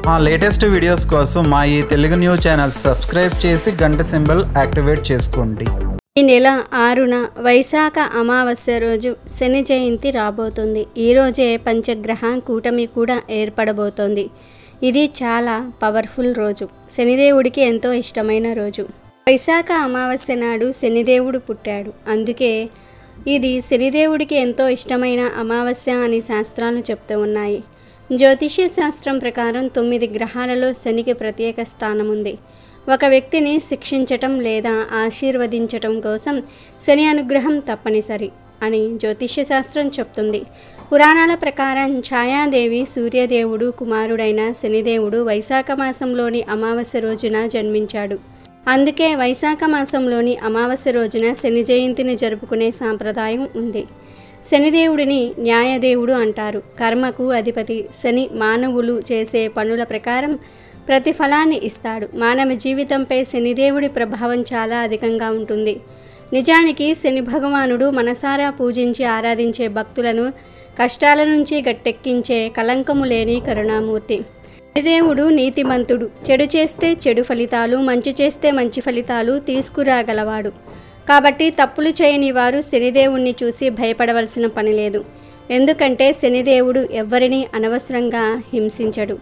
మా latest videos కోసం మా ఈ తెలుగు న్యూస్ ఛానల్ సబ్స్క్రైబ్ చేసి గంట సింబల్ యాక్టివేట్ చేసుకోండి. ఈ నెల 6న వైశాఖ అమావాస్య రోజు శని జయంతి రాబోతుంది. ఈ రోజే పంచగ్రహ కూటమి కూడా ఏర్పడబోతోంది. ఇది చాలా పవర్ఫుల్ రోజు. శనిదేవుడికి ఎంతో ఇష్టమైన రోజు. వైశాఖ అమావాస్య నాడు శనిదేవుడు పుట్టాడు. అందుకే ఇది శనిదేవుడికి ఎంతో ఇష్టమైన అమావాస్య అని శాస్త్రాలు చెప్తూ ఉన్నాయి. జ్యోతిష్య శాస్త్రం ప్రకారం 9 గ్రహాలలో శనికి ప్రత్యేక స్థానం ఉంది. ఒక వ్యక్తిని శిక్షించటం లేదా ఆశీర్వదించటం కోసం శని అనుగ్రహం తప్పనిసరి అని జ్యోతిష్య శాస్త్రం చెప్తుంది. పురాణాల ప్రకారం ఛాయాదేవి సూర్యదేవుడు కుమారుడైన శనిదేవుడు వైశాఖ మాసంలోని అమావాస్య రోజున జన్మించాడు. అందుకే వైశాఖ మాసంలోని అమావాస్య రోజున శని జయంతిని జరుపుకునే సాంప్రదాయం ఉంది. శనిదేవుడిని న్యాయదేవుడు అంటారు. కర్మకు అధిపతి శని మానవులు చేసే పనుల ప్రకారం ప్రతిఫలాన్ని ఇస్తాడు. మానవ జీవితంపై శనిదేవుడి ప్రభావం చాలా అధికంగా ఉంటుంది. నిజానికి శని భగవానుడు మనసారా పూజించి ఆరాధించే భక్తులను కష్టాల నుంచి గట్టెక్కించే కలంకము లేని కరుణామూర్తి. శనిదేవుడు నీతిమంతుడు. చెడు చేస్తే చెడు ఫలితాలు, మంచి చేస్తే మంచి ఫలితాలు తీసుకురాగలవాడు. కాబట్టి తప్పులు చేయని వారు శనిదేవుణ్ణి చూసి భయపడవలసిన పని లేదు. ఎందుకంటే శనిదేవుడు ఎవ్వరినీ అనవసరంగా హింసించడు.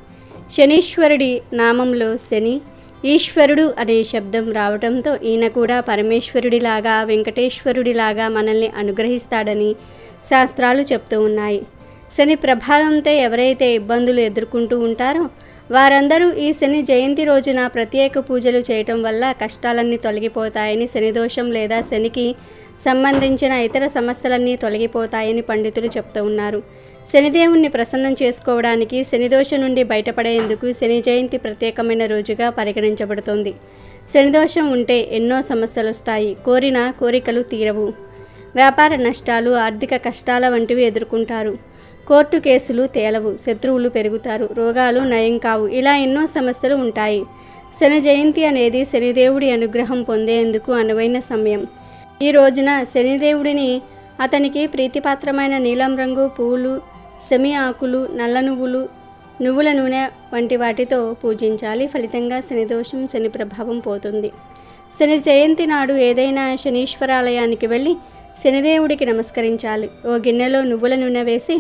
శనీశ్వరుడి నామంలో శని, ఈశ్వరుడు అనే శబ్దం రావడంతో ఈయన కూడా పరమేశ్వరుడిలాగా వెంకటేశ్వరుడిలాగా మనల్ని అనుగ్రహిస్తాడని శాస్త్రాలు చెప్తూ ఉన్నాయి. శని ప్రభావంతో ఎవరైతే ఇబ్బందులు ఎదుర్కొంటూ ఉంటారో వారందరూ ఈ శని జయంతి రోజున ప్రత్యేక పూజలు చేయటం వల్ల కష్టాలన్నీ తొలగిపోతాయని, శనిదోషం లేదా శనికి సంబంధించిన ఇతర సమస్యలన్నీ తొలగిపోతాయని పండితులు చెప్తూ ఉన్నారు. శనిదేవుణ్ణి ప్రసన్నం చేసుకోవడానికి, శనిదోషం నుండి బయటపడేందుకు శని జయంతి ప్రత్యేకమైన రోజుగా పరిగణించబడుతోంది. శనిదోషం ఉంటే ఎన్నో సమస్యలు వస్తాయి. కోరిన కోరికలు తీరవు. వ్యాపార నష్టాలు, ఆర్థిక కష్టాల వంటివి ఎదుర్కొంటారు. కోర్టు కేసులు తేలవు. శత్రువులు పెరుగుతారు. రోగాలు నయం కావు. ఇలా ఎన్నో సమస్యలు ఉంటాయి. శని జయంతి అనేది శనిదేవుడి అనుగ్రహం పొందేందుకు అనువైన సమయం. ఈ రోజున శనిదేవుడిని అతనికి ప్రీతిపాత్రమైన నీలం రంగు పువ్వులు, సెమి ఆకులు, నల్ల నువ్వులు, నువ్వుల నూనె వంటి వాటితో పూజించాలి. ఫలితంగా శనిదోషం, శని ప్రభావం పోతుంది. శని జయంతి నాడు ఏదైనా శనీశ్వరాలయానికి వెళ్ళి శనిదేవుడికి నమస్కరించాలి. ఓ గిన్నెలో నువ్వుల నూనె వేసి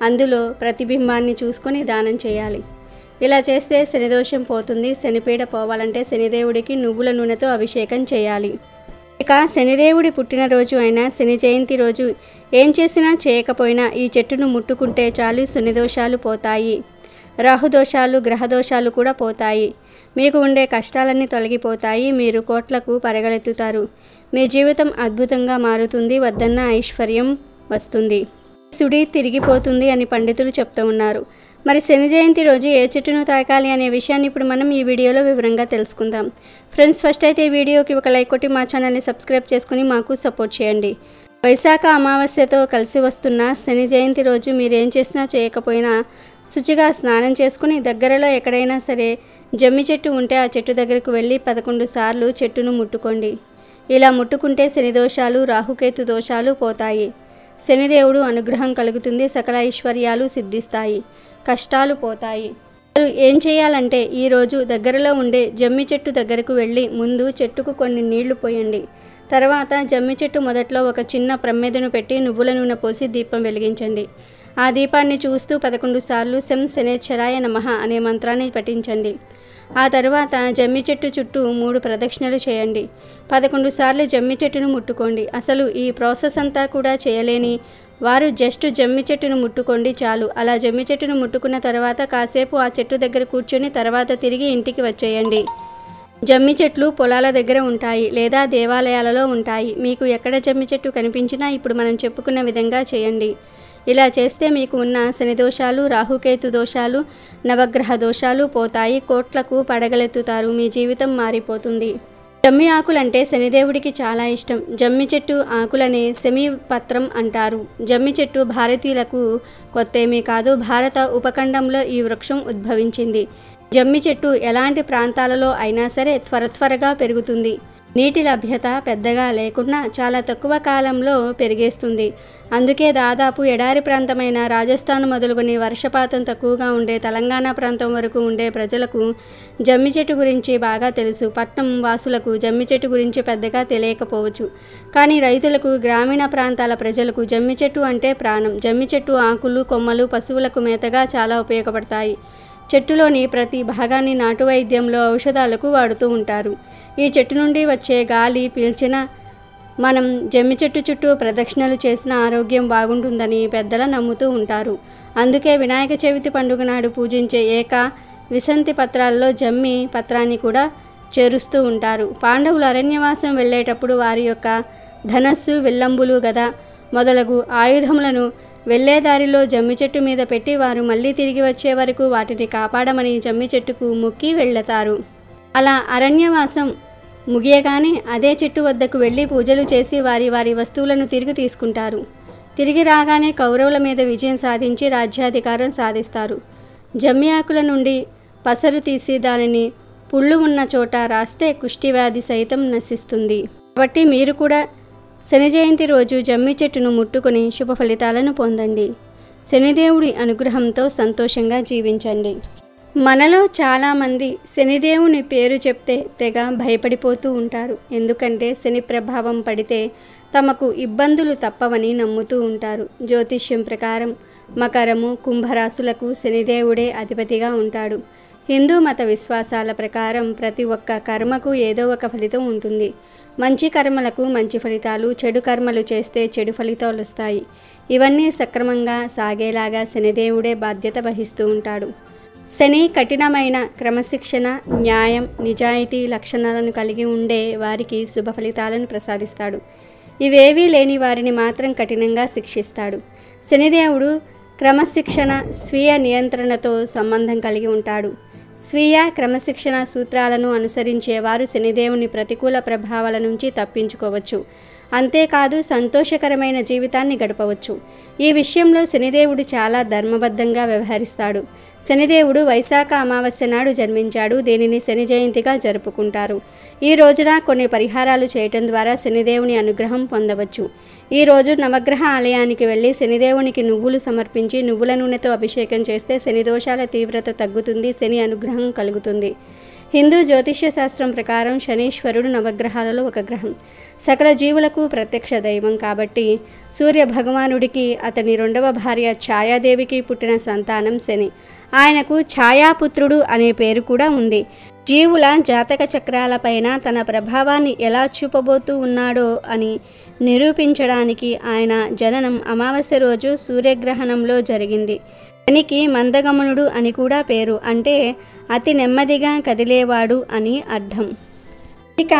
అందులో ప్రతిబింబాన్ని చూసుకొని దానం చేయాలి. ఇలా చేస్తే శనిదోషం పోతుంది. శనిపీడ పోవాలంటే శనిదేవుడికి నువ్వుల నూనెతో అభిషేకం చేయాలి. ఇక శనిదేవుడి పుట్టినరోజు అయినా శని జయంతి రోజు ఏం చేసినా చేయకపోయినా ఈ చెట్టును ముట్టుకుంటే చాలు శనిదోషాలు పోతాయి. రాహుదోషాలు, గ్రహదోషాలు కూడా పోతాయి. మీకు ఉండే కష్టాలన్నీ తొలగిపోతాయి. మీరు కోట్లకు పరగలెత్తుతారు. మీ జీవితం అద్భుతంగా మారుతుంది. వద్దన్న ఐశ్వర్యం వస్తుంది. సుడి తిరిగిపోతుంది అని పండితులు చెప్తూ ఉన్నారు. మరి శని జయంతి రోజు ఏ చెట్టును తాకాలి అనే విషయాన్ని ఇప్పుడు మనం ఈ వీడియోలో వివరంగా తెలుసుకుందాం. ఫ్రెండ్స్, ఫస్ట్ అయితే ఈ వీడియోకి ఒక లైక్ కొట్టి మా ఛానల్ని సబ్స్క్రైబ్ చేసుకుని మాకు సపోర్ట్ చేయండి. వైశాఖ అమావాస్యతో కలిసి వస్తున్న శని జయంతి రోజు మీరేం చేసినా చేయకపోయినా శుచిగా స్నానం చేసుకుని దగ్గరలో ఎక్కడైనా సరే జమ్మి చెట్టు ఉంటే ఆ చెట్టు దగ్గరకు వెళ్ళి 11 సార్లు చెట్టును ముట్టుకోండి. ఇలా ముట్టుకుంటే శని దోషాలు, రాహుకేతు దోషాలు పోతాయి. శనిదేవుడు అనుగ్రహం కలుగుతుంది. సకల ఐశ్వర్యాలు సిద్ధిస్తాయి. కష్టాలు పోతాయి. ఏం చేయాలంటే ఈరోజు దగ్గరలో ఉండే జమ్మి చెట్టు దగ్గరకు వెళ్ళి ముందు చెట్టుకు కొన్ని నీళ్లు పోయండి. తర్వాత జమ్మి చెట్టు మొదట్లో ఒక చిన్న ప్రమ్మెదను పెట్టి నువ్వుల నూనె పోసి దీపం వెలిగించండి. ఆ దీపాన్ని చూస్తూ 11 సార్లు శం శనేశ్వరాయ నమః అనే మంత్రాన్ని పఠించండి. ఆ తరువాత జమ్మి చెట్టు చుట్టూ 3 ప్రదక్షిణలు చేయండి. 11 సార్లు జమ్మి చెట్టును ముట్టుకోండి. అసలు ఈ ప్రాసెస్ అంతా కూడా చేయలేని వారు జస్ట్ జమ్మి చెట్టును ముట్టుకోండి చాలు. అలా జమ్మి చెట్టును ముట్టుకున్న తర్వాత కాసేపు ఆ చెట్టు దగ్గర కూర్చొని తర్వాత తిరిగి ఇంటికి వచ్చేయండి. జమ్మి చెట్లు పొలాల దగ్గర ఉంటాయి లేదా దేవాలయాలలో ఉంటాయి. మీకు ఎక్కడ జమ్మి చెట్టు కనిపించినా ఇప్పుడు మనం చెప్పుకున్న విధంగా చేయండి. ఇలా చేస్తే మీకు ఉన్న శని దోషాలు, రాహుకేతు దోషాలు, నవగ్రహ దోషాలు పోతాయి. కోట్లకు పడగలెత్తుతారు. మీ జీవితం మారిపోతుంది. జమ్మి ఆకులంటే శనిదేవుడికి చాలా ఇష్టం. జమ్మి చెట్టు ఆకులనే సెమి పత్రం అంటారు. జమ్మి చెట్టు భారతీయులకు కొత్తేమీ కాదు. భారత ఉపఖండంలో ఈ వృక్షం ఉద్భవించింది. జమ్మి చెట్టు ఎలాంటి ప్రాంతాలలో అయినా సరే త్వరగా పెరుగుతుంది. నీటి లభ్యత పెద్దగా లేకున్నా చాలా తక్కువ కాలంలో పెరిగేస్తుంది. అందుకే దాదాపు ఎడారి ప్రాంతమైన రాజస్థాన్ మొదలుకొని వర్షపాతం తక్కువగా ఉండే తెలంగాణ ప్రాంతం వరకు ఉండే ప్రజలకు జమ్మి చెట్టు గురించి బాగా తెలుసు. పట్నం వాసులకు జమ్మి చెట్టు గురించి పెద్దగా తెలియకపోవచ్చు. కానీ రైతులకు, గ్రామీణ ప్రాంతాల ప్రజలకు జమ్మి చెట్టు అంటే ప్రాణం. జమ్మి చెట్టు ఆకులు, కొమ్మలు పశువులకు మేతగా చాలా ఉపయోగపడతాయి. చెట్టులోని ప్రతి భాగాన్ని నాటు వైద్యంలో ఔషధాలకు వాడుతూ ఉంటారు. ఈ చెట్టు నుండి వచ్చే గాలి పీల్చిన మనం జమ్మి చెట్టు చుట్టూ ప్రదక్షిణలు చేసిన ఆరోగ్యం బాగుంటుందని పెద్దలు నమ్ముతూ ఉంటారు. అందుకే వినాయక చవితి పండుగ నాడు పూజించే విసంతి పత్రాల్లో జమ్మి పత్రాన్ని కూడా చేరుస్తూ ఉంటారు. పాండవులు అరణ్యవాసం వెళ్ళేటప్పుడు వారి యొక్క ధనస్సు, విల్లంబులు, గద మొదలగు ఆయుధములను వెళ్ళేదారిలో జమ్మి చెట్టు మీద పెట్టి వారు మళ్ళీ తిరిగి వచ్చే వరకు వాటిని కాపాడమని జమ్మి చెట్టుకు మొక్కి వెళ్తారు. అలా అరణ్యవాసం ముగియగానే అదే చెట్టు వద్దకు వెళ్ళి పూజలు చేసి వారి వస్తువులను తిరిగి తీసుకుంటారు. తిరిగి రాగానే కౌరవుల మీద విజయం సాధించి రాజ్యాధికారం సాధిస్తారు. జమ్మి ఆకుల నుండి పసరు తీసి దానిని పుళ్ళు ఉన్న చోట రాస్తే కుష్ఠివ్యాధి సైతం నశిస్తుంది. కాబట్టి మీరు కూడా శని జయంతి రోజు జమ్మి చెట్టును ముట్టుకొని శుభ ఫలితాలను పొందండి. శనిదేవుడి అనుగ్రహంతో సంతోషంగా జీవించండి. మనలో చాలామంది శనిదేవుని పేరు చెప్తే తెగ భయపడిపోతూ ఉంటారు. ఎందుకంటే శని ప్రభావం పడితే తమకు ఇబ్బందులు తప్పవని నమ్ముతూ ఉంటారు. జ్యోతిష్యం ప్రకారం మకరము, కుంభరాశులకు శనిదేవుడే అధిపతిగా ఉంటాడు. హిందూ మత విశ్వాసాల ప్రకారం ప్రతి ఒక్క కర్మకు ఏదో ఒక ఫలితం ఉంటుంది. మంచి కర్మలకు మంచి ఫలితాలు, చెడు కర్మలు చేస్తే చెడు ఫలితాలు వస్తాయి. ఇవన్నీ సక్రమంగా సాగేలాగా శనిదేవుడే బాధ్యత వహిస్తూ ఉంటాడు. శని కఠినమైన క్రమశిక్షణ, న్యాయం, నిజాయితీ లక్షణాలను కలిగి ఉండే వారికి శుభ ఫలితాలను ప్రసాదిస్తాడు. ఇవేవీ లేని వారిని మాత్రం కఠినంగా శిక్షిస్తాడు. శనిదేవుడు క్రమశిక్షణ, స్వీయ నియంత్రణతో సంబంధం కలిగి ఉంటాడు. స్వీయ క్రమశిక్షణ సూత్రాలను అనుసరించేవారు శనిదేవుని ప్రతికూల ప్రభావాల నుంచి తప్పించుకోవచ్చు. అంతేకాదు సంతోషకరమైన జీవితాన్ని గడపవచ్చు. ఈ విషయంలో శనిదేవుడు చాలా ధర్మబద్ధంగా వ్యవహరిస్తాడు. శనిదేవుడు వైశాఖ అమావాస్య నాడు జన్మించాడు. దీనిని శని జయంతిగా జరుపుకుంటారు. ఈ రోజున కొన్ని పరిహారాలు చేయటం ద్వారా శనిదేవుని అనుగ్రహం పొందవచ్చు. ఈ రోజు నవగ్రహ ఆలయానికి వెళ్ళి శనిదేవునికి నువ్వులు సమర్పించి నువ్వుల నూనెతో అభిషేకం చేస్తే శని దోషాల తీవ్రత తగ్గుతుంది, శని అనుగ్రహం కలుగుతుంది. హిందూ జ్యోతిష్య శాస్త్రం ప్రకారం శనీశ్వరుడు నవగ్రహాలలో ఒక గ్రహం. సకల జీవులకు ప్రత్యక్ష దైవం కాబట్టి సూర్య భగవానుడికి అతని రెండవ భార్య ఛాయాదేవికి పుట్టిన సంతానం శని. ఆయనకు ఛాయాపుత్రుడు అనే పేరు కూడా ఉంది. జీవుల జాతక చక్రాలపైన తన ప్రభావాన్ని ఎలా చూపబోతూ ఉన్నాడో అని నిరూపించడానికి ఆయన జననం అమావాస్య రోజు సూర్యగ్రహణంలో జరిగింది. శనికి మందగమనుడు అని కూడా పేరు, అంటే అతి నెమ్మదిగా కదిలేవాడు అని అర్థం. ఇక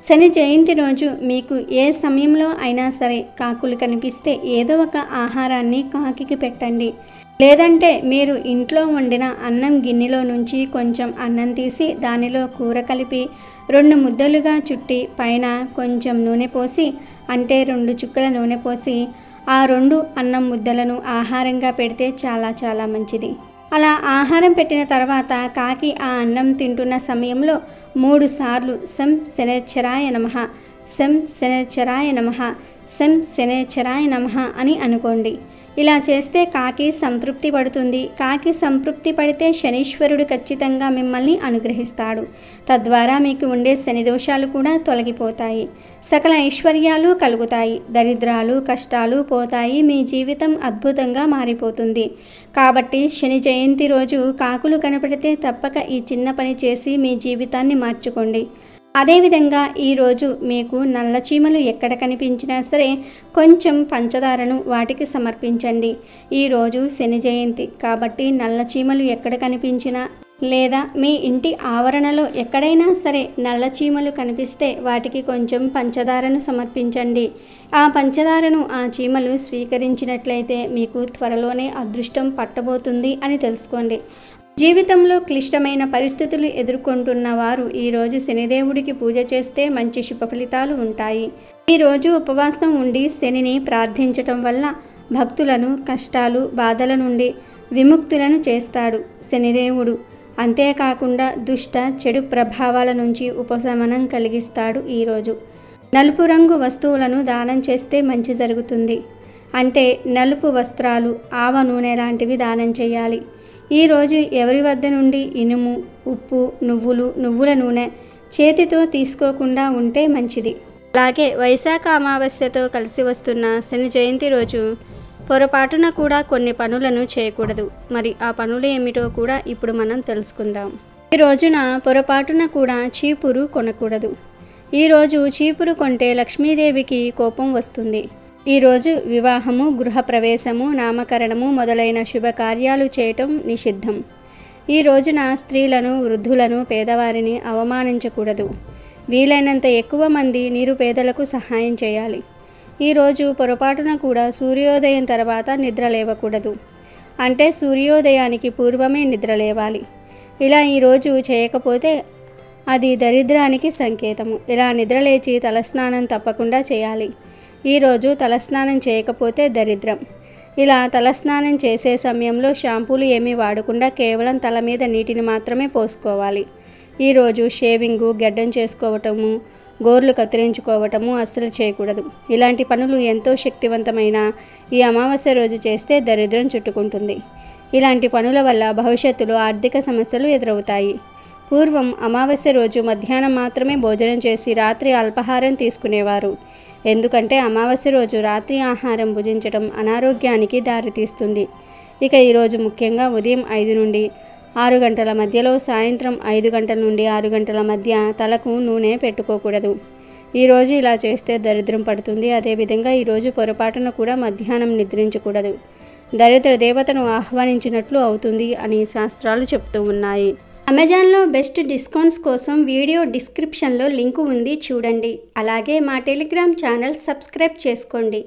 శని జయంతి రోజు మీకు ఏ సమయంలో అయినా సరే కాకులు కనిపిస్తే ఏదో ఒక ఆహారాన్ని కాకికి పెట్టండి. లేదంటే మీరు ఇంట్లో వండిన అన్నం గిన్నెలో నుంచి కొంచెం అన్నం తీసి దానిలో కూర కలిపి 2 ముద్దలుగా చుట్టి పైన కొంచెం నూనె పోసి, అంటే 2 చుక్కల నూనె పోసి ఆ 2 అన్నం ముద్దలను ఆహారంగా పెడితే చాలా చాలా మంచిది. అలా ఆహారం పెట్టిన తర్వాత కాకి ఆ అన్నం తింటున్న సమయంలో 3 సార్లు సం శనేశ్వరాయ నమః, సం శనేశ్వరాయ నమః, సం శనేశ్వరాయ నమః అని అనుకోండి. ఇలా చేస్తే కాకి సంతృప్తి పడుతుంది. కాకి సంతృప్తి పడితే శనీశ్వరుడు ఖచ్చితంగా మిమ్మల్ని అనుగ్రహిస్తాడు. తద్వారా మీకు ఉండే శని దోషాలు కూడా తొలగిపోతాయి. సకల ఐశ్వర్యాలు కలుగుతాయి. దరిద్రాలు, కష్టాలు పోతాయి. మీ జీవితం అద్భుతంగా మారిపోతుంది. కాబట్టి శని జయంతి రోజు కాకులు కనపడితే తప్పక ఈ చిన్న పని చేసి మీ జీవితాన్ని మార్చుకోండి. అదేవిధంగా ఈరోజు మీకు నల్ల చీమలు ఎక్కడ కనిపించినా సరే కొంచెం పంచదారను వాటికి సమర్పించండి. ఈరోజు శని జయంతి కాబట్టి నల్ల చీమలు ఎక్కడ కనిపించినా లేదా మీ ఇంటి ఆవరణలో ఎక్కడైనా సరే నల్ల చీమలు కనిపిస్తే వాటికి కొంచెం పంచదారను సమర్పించండి. ఆ పంచదారను ఆ చీమలు స్వీకరించినట్లయితే మీకు త్వరలోనే అదృష్టం పట్టబోతుంది అని తెలుసుకోండి. జీవితంలో క్లిష్టమైన పరిస్థితులు ఎదుర్కొంటున్న వారు ఈరోజు శనిదేవుడికి పూజ చేస్తే మంచి శుభ ఫలితాలు ఉంటాయి. ఈరోజు ఉపవాసం ఉండి శనిని ప్రార్థించటం వల్ల భక్తులను కష్టాలు, బాధల నుండి విముక్తులను చేస్తాడు శనిదేవుడు. అంతేకాకుండా దుష్ట చెడు ప్రభావాల నుంచి ఉపశమనం కలిగిస్తాడు ఈరోజు. నలుపు రంగు వస్తువులను దానం చేస్తే మంచి జరుగుతుంది. అంటే నలుపు వస్త్రాలు, ఆవ నూనె లాంటివి దానం చేయాలి. ఈరోజు ఎవరి వద్ద నుండి ఇనుము, ఉప్పు, నువ్వుల నూనె చేతితో తీసుకోకుండా ఉంటే మంచిది. అలాగే వైశాఖ అమావాస్యతో కలిసి వస్తున్న శని జయంతి రోజు పొరపాటున కూడా కొన్ని పనులను చేయకూడదు. మరి ఆ పనులు ఏమిటో కూడా ఇప్పుడు మనం తెలుసుకుందాం. ఈ రోజున పొరపాటున కూడా చీపురు కొనకూడదు. ఈరోజు చీపురు కొంటే లక్ష్మీదేవికి కోపం వస్తుంది. ఈరోజు వివాహము, గృహప్రవేశము, నామకరణము మొదలైన శుభకార్యాలు చేయటం నిషిద్ధం. ఈ రోజున స్త్రీలను, వృద్ధులను, పేదవారిని అవమానించకూడదు. వీలైనంత ఎక్కువ మంది నిరుపేదలకు సహాయం చేయాలి. ఈరోజు పొరపాటున కూడా సూర్యోదయం తర్వాత నిద్ర లేవకూడదు. అంటే సూర్యోదయానికి పూర్వమే నిద్ర లేవాలి. ఇలా ఈరోజు చేయకపోతే అది దరిద్రానికి సంకేతము. ఇలా నిద్రలేచి తలస్నానం తప్పకుండా చేయాలి. ఈరోజు తలస్నానం చేయకపోతే దరిద్రం. ఇలా తలస్నానం చేసే సమయంలో షాంపూలు ఏమీ వాడకుండా కేవలం తల మీద నీటిని మాత్రమే పోసుకోవాలి. ఈరోజు షేవింగు, గడ్డం చేసుకోవటము, గోర్లు కత్తిరించుకోవటము అస్సలు చేయకూడదు. ఇలాంటి పనులు ఎంతో శక్తివంతమైన ఈ అమావాస్య రోజు చేస్తే దరిద్రం చుట్టుకుంటుంది. ఇలాంటి పనుల వల్ల భవిష్యత్తులో ఆర్థిక సమస్యలు ఎదురవుతాయి. పూర్వం అమావాస్య రోజు మధ్యాహ్నం మాత్రమే భోజనం చేసి రాత్రి అల్పాహారం తీసుకునేవారు. ఎందుకంటే అమావాస్య రోజు రాత్రి ఆహారం భుజించడం అనారోగ్యానికి దారితీస్తుంది. ఇక ఈరోజు ముఖ్యంగా ఉదయం 5 నుండి 6 గంటల మధ్యలో, సాయంత్రం 5 గంటల నుండి 6 గంటల మధ్య తలకు నూనె పెట్టుకోకూడదు. ఈరోజు ఇలా చేస్తే దరిద్రం పడుతుంది. అదేవిధంగా ఈరోజు పొరపాటున కూడా మధ్యాహ్నం నిద్రించకూడదు. దరిద్ర దేవతను ఆహ్వానించినట్లు అవుతుంది అని శాస్త్రాలు చెప్తూ ఉన్నాయి. అమెజాన్లో బెస్ట్ డిస్కౌంట్స్ కోసం వీడియో డిస్క్రిప్షన్లో లింకు ఉంది, చూడండి. అలాగే మా టెలిగ్రామ్ ఛానల్ సబ్స్క్రైబ్ చేసుకోండి.